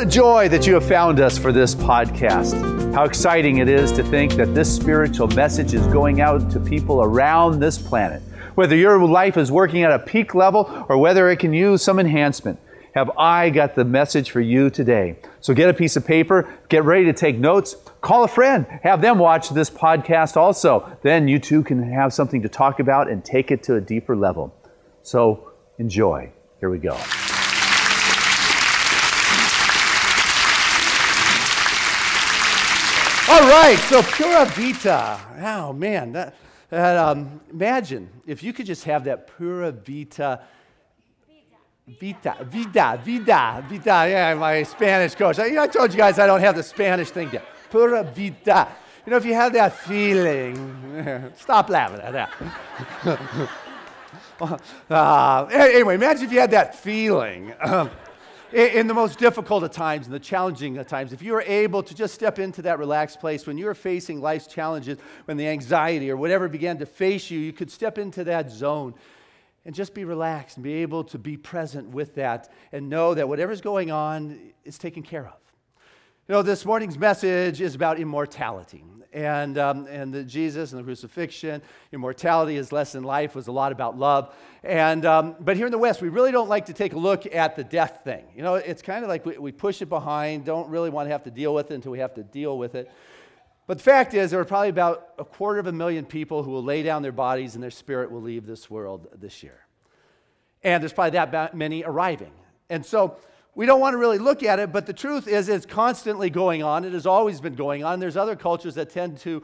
a joy that you have found us for this podcast. How exciting it is to think that this spiritual message is going out to people around this planet. Whether your life is working at a peak level or whether it can use some enhancement, have I got the message for you today. So get a piece of paper, get ready to take notes, call a friend, have them watch this podcast also. Then you too can have something to talk about and take it to a deeper level. So enjoy. Here we go. All right, so Pura Vita. Oh man, imagine if you could just have that Pura Vita. Vida. Yeah, my Spanish coach. I told you guys I don't have the Spanish thing yet. Pura Vida. You know, if you have that feeling, stop laughing at that. Anyway, imagine if you had that feeling. In the most difficult of times, in the challenging of times, if you were able to just step into that relaxed place, when you were facing life's challenges, when the anxiety or whatever began to face you, you could step into that zone and just be relaxed and be able to be present with that and know that whatever's going on is taken care of. You know, this morning's message is about immortality. And Jesus and the crucifixion, immortality is less than life, was a lot about love. But here in the West, we really don't like to take a look at the death thing. You know, it's kind of like we push it behind, don't really want to have to deal with it until we have to deal with it. But the fact is, there are probably about 250,000 people who will lay down their bodies and their spirit will leave this world this year. And there's probably that many arriving. And so we don't want to really look at it, but the truth is it's constantly going on. It has always been going on. There's other cultures that tend to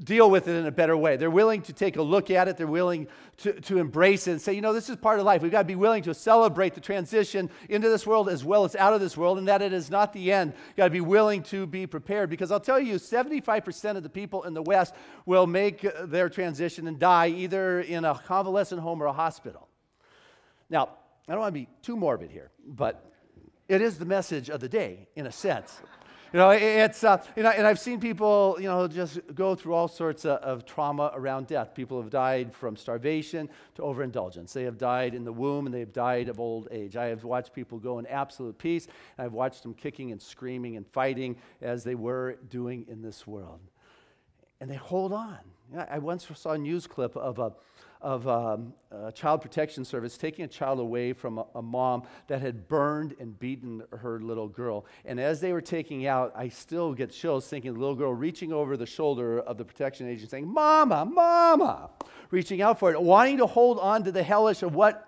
deal with it in a better way. They're willing to take a look at it. They're willing to embrace it and say, you know, this is part of life. We've got to be willing to celebrate the transition into this world as well as out of this world, and that it is not the end. You've got to be willing to be prepared, because I'll tell you, 75% of the people in the West will make their transition and die either in a convalescent home or a hospital. Now, I don't want to be too morbid here, but it is the message of the day, in a sense. You know, it's and I've seen people, you know, just go through all sorts of trauma around death. People have died from starvation to overindulgence. They have died in the womb, and they have died of old age. I have watched people go in absolute peace, and I've watched them kicking and screaming and fighting as they were doing in this world. And they hold on. I once saw a news clip of a child protection service taking a child away from a mom that had burned and beaten her little girl. And as they were taking out, I still get chills thinking the little girl reaching over the shoulder of the protection agent saying, "Mama, Mama," reaching out for it, wanting to hold on to the hellish of what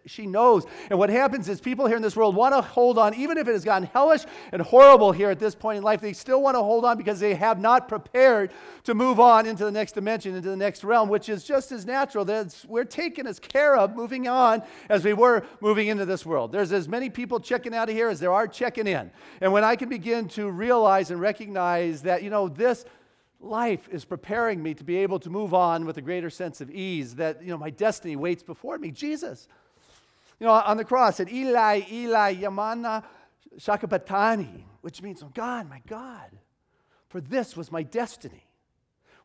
she knows. And what happens is people here in this world want to hold on, even if it has gotten hellish and horrible here at this point in life, they still want to hold on because they have not prepared to move on into the next dimension, into the next realm, which is just as natural. We're taken as care of moving on as we were moving into this world. There's as many people checking out of here as there are checking in. And when I can begin to realize and recognize that, you know, this life is preparing me to be able to move on with a greater sense of ease, that, you know, my destiny waits before me. Jesus, you know, on the cross said, "Eli, Eli, yamana shakabatani," which means, "Oh God, my God, for this was my destiny."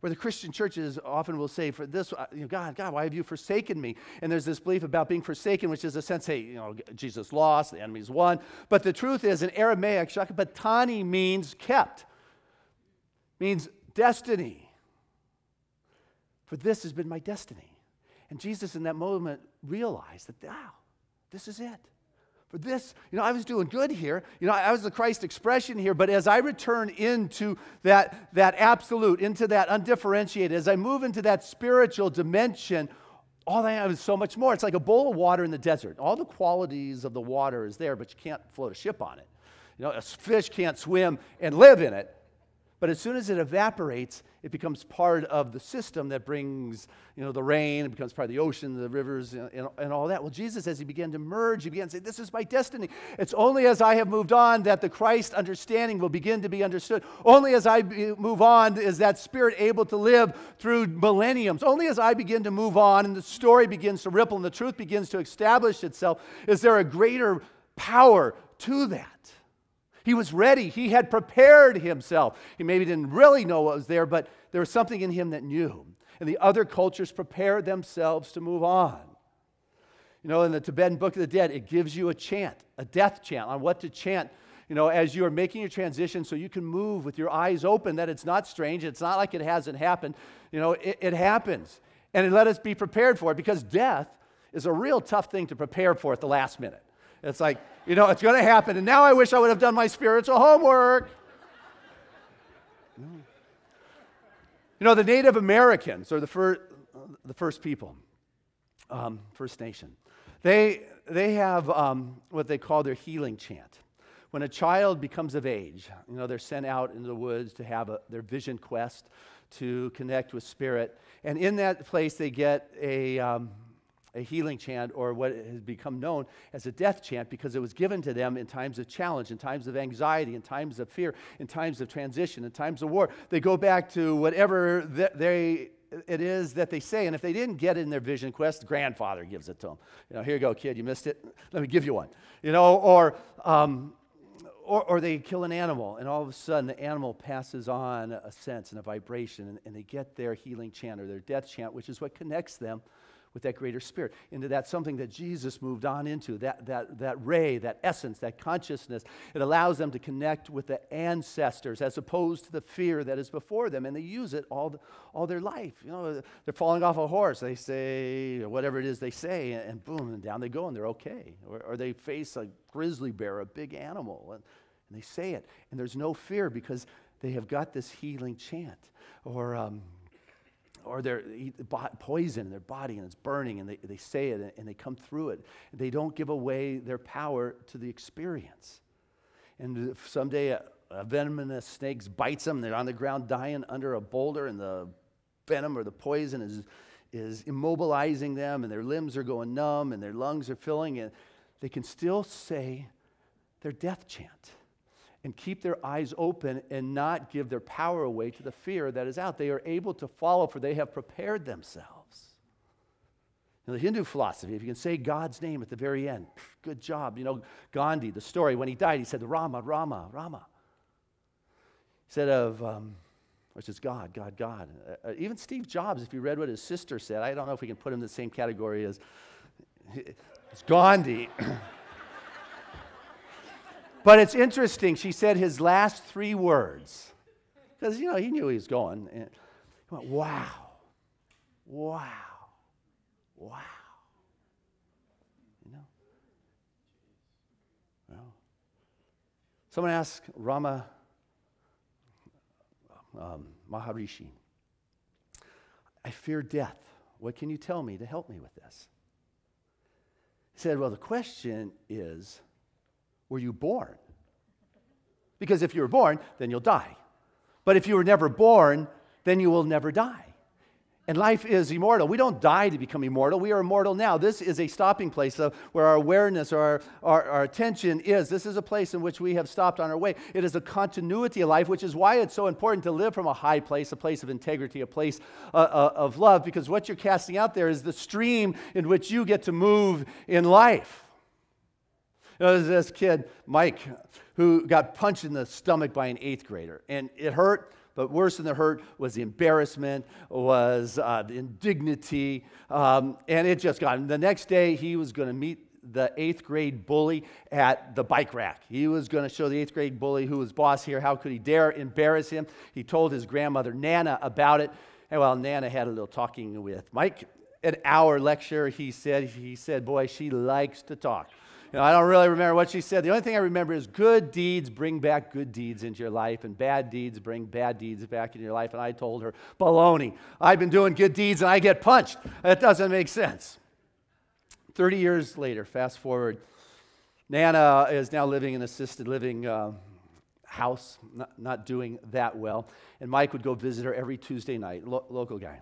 Where the Christian churches often will say, "For this, you know, God, why have you forsaken me?" And there's this belief about being forsaken, which is a sense, hey, you know, Jesus lost, the enemy's won. But the truth is, in Aramaic, shakabatani means kept, means destiny. For this has been my destiny. And Jesus in that moment realized that, wow, this is it. For this, you know, I was doing good here. You know, I was the Christ expression here. But as I return into that absolute, into that undifferentiated, as I move into that spiritual dimension, all I have is so much more. It's like a bowl of water in the desert. All the qualities of the water is there, but you can't float a ship on it. You know, a fish can't swim and live in it. But as soon as it evaporates, it becomes part of the system that brings, you know, the rain. It becomes part of the ocean, the rivers, and all that. Well, Jesus, as he began to merge, he began to say, "This is my destiny." It's only as I have moved on that the Christ understanding will begin to be understood. Only as I move on is that Spirit able to live through millenniums. Only as I begin to move on and the story begins to ripple and the truth begins to establish itself is there a greater power to that. He was ready. He had prepared himself. He maybe didn't really know what was there, but there was something in him that knew. And the other cultures prepared themselves to move on. You know, in the Tibetan Book of the Dead, it gives you a chant, a death chant on what to chant, you know, as you are making your transition so you can move with your eyes open, that it's not strange. It's not like it hasn't happened. You know, it happens. And let us be prepared for it, because death is a real tough thing to prepare for at the last minute. It's like, you know, it's going to happen, and now I wish I would have done my spiritual homework. You know, the Native Americans are the first people, First Nation. They have what they call their healing chant. When a child becomes of age, you know, they're sent out into the woods to have their vision quest, to connect with spirit. And in that place, they get a healing chant, or what has become known as a death chant, because it was given to them in times of challenge, in times of anxiety, in times of fear, in times of transition, in times of war. They go back to whatever it is that they say. And if they didn't get it in their vision quest, the grandfather gives it to them. You know, here you go, kid, you missed it. Let me give you one. You know, or they kill an animal, and all of a sudden the animal passes on a sense and a vibration, and they get their healing chant or their death chant, which is what connects them with that greater spirit, into that something that Jesus moved on into, that ray, that essence, that consciousness. It allows them to connect with the ancestors as opposed to the fear that is before them, and they use it all their life. You know, they're falling off a horse, they say, or whatever it is they say, and boom, and down they go, and they're okay. Or they face a grizzly bear, a big animal, and they say it, and there's no fear because they have got this healing chant. Or they're poison in their body and it's burning, and they say it and they come through it. They don't give away their power to the experience. And if someday a venomous snake bites them, they're on the ground dying under a boulder, and the venom or the poison is immobilizing them, and their limbs are going numb, and their lungs are filling, and they can still say their death chant and keep their eyes open and not give their power away to the fear that is out. They are able to follow, for they have prepared themselves. In the Hindu philosophy, if you can say God's name at the very end, good job. You know, Gandhi, the story, when he died, he said, Rama, Rama, Rama. Instead of, which is God, God, God. Even Steve Jobs, if you read what his sister said, I don't know if we can put him in the same category as Gandhi. But it's interesting, she said his last 3 words, because, you know, he knew he was going. And he went, wow, wow, wow. You know? Well, someone asked Rama Maharishi, I fear death. What can you tell me to help me with this? He said, well, the question is, were you born? Because if you were born, then you'll die. But if you were never born, then you will never die. And life is immortal. We don't die to become immortal. We are immortal now. This is a stopping place where our awareness or our attention is. This is a place in which we have stopped on our way. It is a continuity of life, which is why it's so important to live from a high place, a place of integrity, a place of love, because what you're casting out there is the stream in which you get to move in life. You know, there's this kid, Mike, who got punched in the stomach by an 8th grader, and it hurt. But worse than the hurt was the embarrassment, was the indignity, and it just got him. The next day, he was going to meet the 8th grade bully at the bike rack. He was going to show the 8th grade bully who was boss here. How could he dare embarrass him? He told his grandmother, Nana, about it. And well, Nana had a little talking with Mike. An hour lecture, he said, boy, she likes to talk. You know, I don't really remember what she said. The only thing I remember is good deeds bring back good deeds into your life, and bad deeds bring bad deeds back into your life. And I told her, baloney. I've been doing good deeds and I get punched. That doesn't make sense. 30 years later, fast forward, Nana is now living in an assisted living house, not doing that well. And Mike would go visit her every Tuesday night, local guy.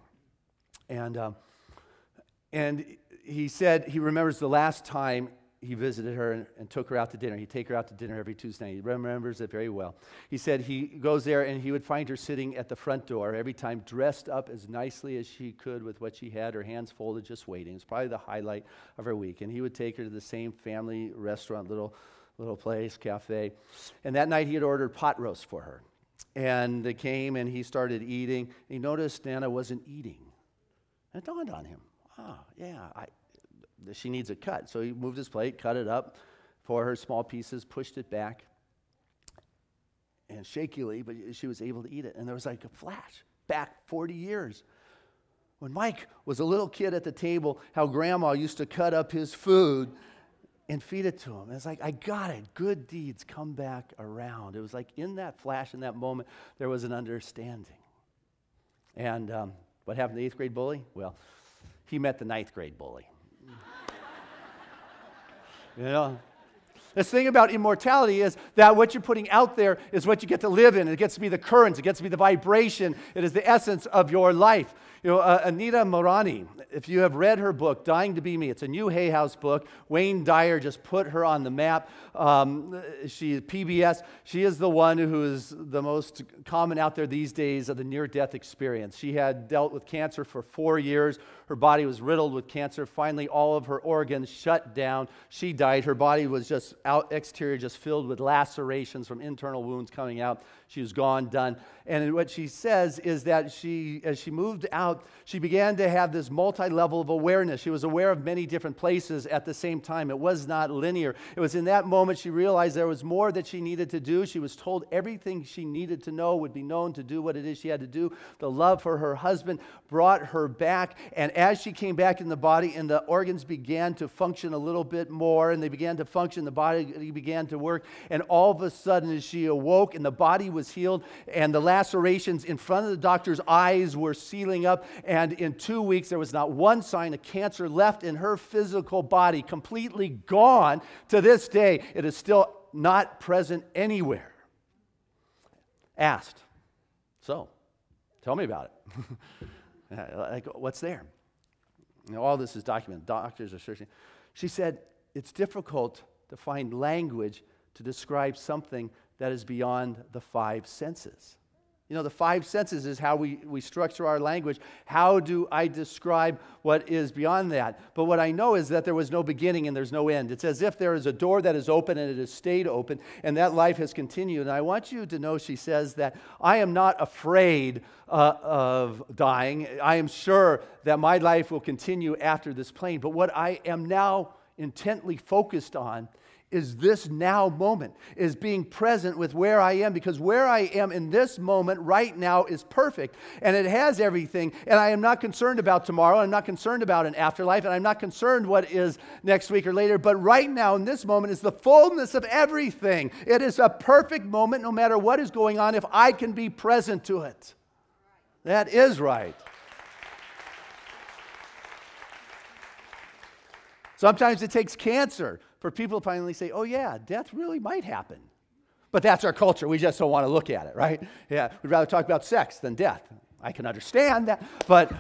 And he said he remembers the last time he visited her and took her out to dinner. He'd take her out to dinner every Tuesday night. He remembers it very well. He said he goes there and he would find her sitting at the front door every time, dressed up as nicely as she could with what she had, her hands folded, just waiting. It's probably the highlight of her week. And he would take her to the same family restaurant, little place, cafe. And that night he had ordered pot roast for her. And they came and he started eating. He noticed Nana wasn't eating. And it dawned on him, she needs it cut. So he moved his plate, cut it up for her small pieces, pushed it back, and shakily, but she was able to eat it. And there was like a flash back 40 years. When Mike was a little kid at the table, how Grandma used to cut up his food and feed it to him. And it's like, I got it. Good deeds come back around. It was like in that flash, in that moment, there was an understanding. And what happened to the 8th grade bully? Well, he met the 9th grade bully. You know? This thing about immortality is that what you're putting out there is what you get to live in. It gets to be the current. It gets to be the vibration. It is the essence of your life. You know, Anita Morani, if you have read her book, Dying to Be Me, it's a new Hay House book. Wayne Dyer just put her on the map. She PBS. She is the one who is the most common out there these days of the near-death experience. She had dealt with cancer for 4 years. Her body was riddled with cancer. Finally, all of her organs shut down. She died. Her body was just exterior, just filled with lacerations from internal wounds coming out. She was gone, done. And what she says is that as she moved out, she began to have this multi-level of awareness. She was aware of many different places at the same time. It was not linear. It was in that moment she realized there was more that she needed to do. She was told everything she needed to know would be known to do what it is she had to do. The love for her husband brought her back. And as she came back in the body and the organs began to function a little bit more and they began to function, the body began to work. And all of a sudden as she awoke and the body was healed and the lacerations in front of the doctor's eyes were sealing up, and in 2 weeks there was not one sign of cancer left in her physical body, completely gone. To this day, it is still not present anywhere. Asked, so, tell me about it. Like, what's there? You know, all this is documented. Doctors are searching. She said, it's difficult to find language to describe something that is beyond the 5 senses. You know, the 5 senses is how we structure our language. How do I describe what is beyond that? But what I know is that there was no beginning and there's no end. It's as if there is a door that is open and it has stayed open, and that life has continued. And I want you to know, she says, that I am not afraid of dying. I am sure that my life will continue after this plane. But what I am now intently focused on is this now moment, is being present with where I am, because where I am in this moment right now is perfect, and it has everything, and I am not concerned about tomorrow, I'm not concerned about an afterlife, and I'm not concerned what is next week or later, but right now in this moment is the fullness of everything. It is a perfect moment no matter what is going on if I can be present to it. That is right. Sometimes it takes cancer for people to finally say, oh yeah, death really might happen. But that's our culture. We just don't want to look at it, right? Yeah, we'd rather talk about sex than death. I can understand that, but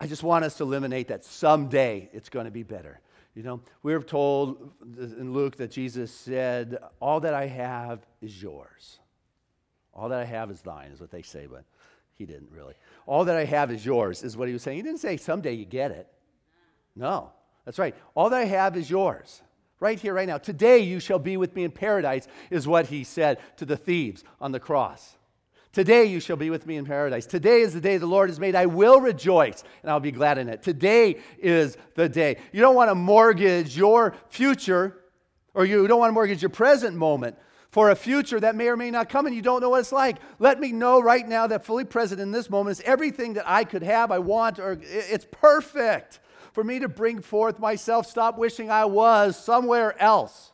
I just want us to eliminate that someday it's going to be better. You know, we're told in Luke that Jesus said, all that I have is yours. All that I have is thine, is what they say, but he didn't really. All that I have is yours, is what he was saying. He didn't say someday you get it. No, that's right. All that I have is yours. Right here, right now. Today you shall be with me in paradise, is what he said to the thieves on the cross. Today you shall be with me in paradise. Today is the day the Lord has made. I will rejoice, and I'll be glad in it. Today is the day. You don't want to mortgage your future, or you don't want to mortgage your present moment for a future that may or may not come, and you don't know what it's like. Let me know right now that fully present in this moment is everything that I could have, I want, or it's perfect for me to bring forth myself. Stop wishing I was somewhere else.